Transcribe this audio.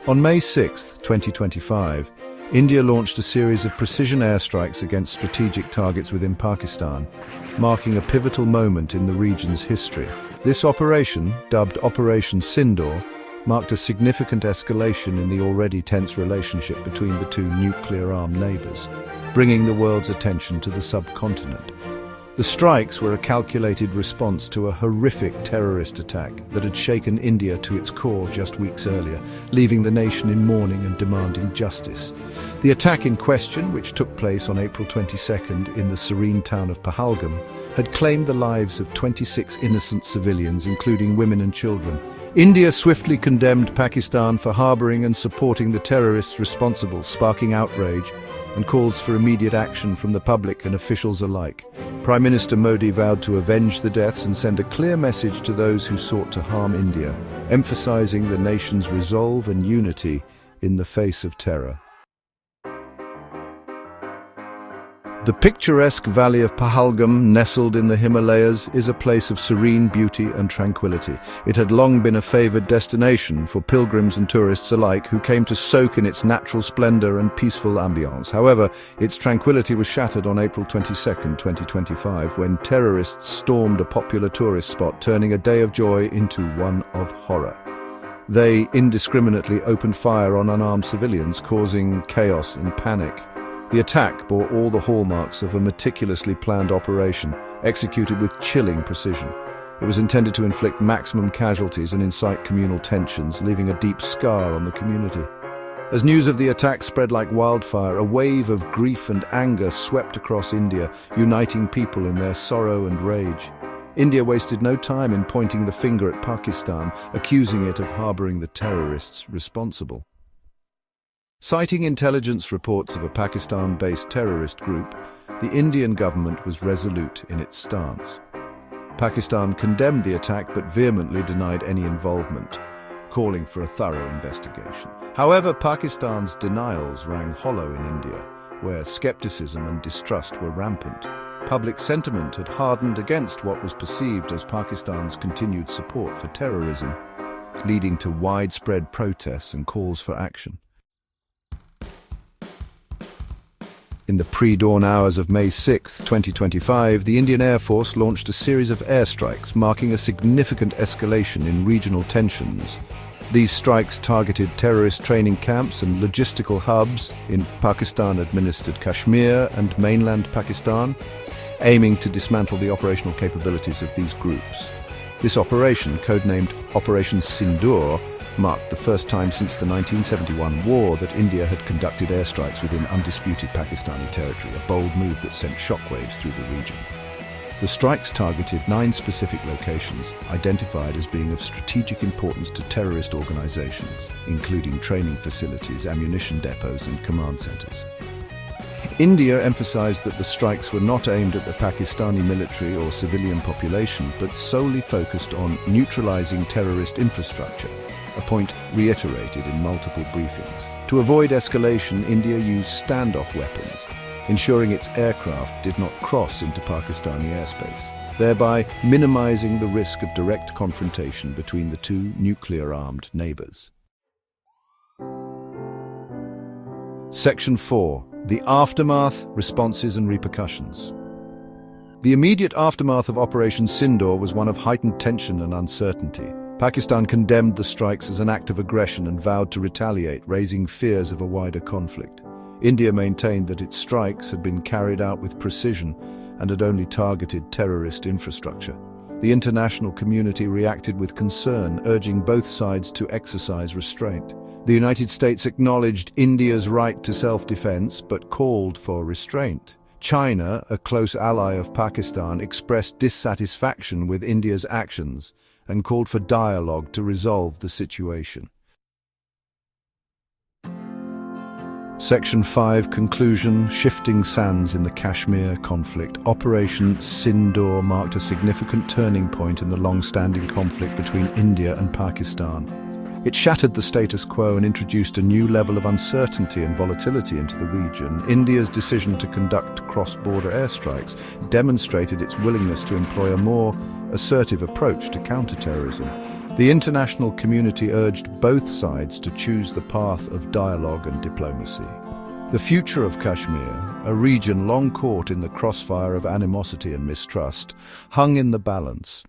On May 6, 2025, India launched a series of precision airstrikes against strategic targets within Pakistan, marking a pivotal moment in the region's history. This operation, dubbed Operation Sindoor, marked a significant escalation in the already tense relationship between the two nuclear-armed neighbors, bringing the world's attention to the subcontinent. The strikes were a calculated response to a horrific terrorist attack that had shaken India to its core just weeks earlier, leaving the nation in mourning and demanding justice. The attack in question, which took place on April 22nd in the serene town of Pahalgam, had claimed the lives of 26 innocent civilians, including women and children. India swiftly condemned Pakistan for harboring and supporting the terrorists responsible, sparking outrage and calls for immediate action from the public and officials alike. Prime Minister Modi vowed to avenge the deaths and send a clear message to those who sought to harm India, emphasizing the nation's resolve and unity in the face of terror. The picturesque valley of Pahalgam, nestled in the Himalayas, is a place of serene beauty and tranquility. It had long been a favored destination for pilgrims and tourists alike who came to soak in its natural splendor and peaceful ambience. However, its tranquility was shattered on April 22, 2025, when terrorists stormed a popular tourist spot, turning a day of joy into one of horror. They indiscriminately opened fire on unarmed civilians, causing chaos and panic. The attack bore all the hallmarks of a meticulously planned operation, executed with chilling precision. It was intended to inflict maximum casualties and incite communal tensions, leaving a deep scar on the community. As news of the attack spread like wildfire, a wave of grief and anger swept across India, uniting people in their sorrow and rage. India wasted no time in pointing the finger at Pakistan, accusing it of harboring the terrorists responsible. Citing intelligence reports of a Pakistan-based terrorist group, the Indian government was resolute in its stance. Pakistan condemned the attack but vehemently denied any involvement, calling for a thorough investigation. However, Pakistan's denials rang hollow in India, where skepticism and distrust were rampant. Public sentiment had hardened against what was perceived as Pakistan's continued support for terrorism, leading to widespread protests and calls for action. In the pre-dawn hours of May 6, 2025, the Indian Air Force launched a series of airstrikes, marking a significant escalation in regional tensions. These strikes targeted terrorist training camps and logistical hubs in Pakistan-administered Kashmir and mainland Pakistan, aiming to dismantle the operational capabilities of these groups. This operation, codenamed Operation Sindoor, marked the first time since the 1971 war that India had conducted airstrikes within undisputed Pakistani territory, a bold move that sent shockwaves through the region. The strikes targeted 9 specific locations, identified as being of strategic importance to terrorist organizations, including training facilities, ammunition depots, and command centers. India emphasized that the strikes were not aimed at the Pakistani military or civilian population, but solely focused on neutralizing terrorist infrastructure, a point reiterated in multiple briefings. To avoid escalation, India used standoff weapons, ensuring its aircraft did not cross into Pakistani airspace, thereby minimizing the risk of direct confrontation between the two nuclear-armed neighbors. Section 4. The Aftermath, Responses and Repercussions. The immediate aftermath of Operation Sindoor was one of heightened tension and uncertainty. Pakistan condemned the strikes as an act of aggression and vowed to retaliate, raising fears of a wider conflict. India maintained that its strikes had been carried out with precision and had only targeted terrorist infrastructure. The international community reacted with concern, urging both sides to exercise restraint. The United States acknowledged India's right to self-defense but called for restraint. China, a close ally of Pakistan, expressed dissatisfaction with India's actions and called for dialogue to resolve the situation. Section 5. Conclusion. Shifting sands in the Kashmir conflict. Operation Sindoor marked a significant turning point in the long-standing conflict between India and Pakistan. It shattered the status quo and introduced a new level of uncertainty and volatility into the region. India's decision to conduct cross-border airstrikes demonstrated its willingness to employ a more assertive approach to counterterrorism. The international community urged both sides to choose the path of dialogue and diplomacy. The future of Kashmir, a region long caught in the crossfire of animosity and mistrust, hung in the balance.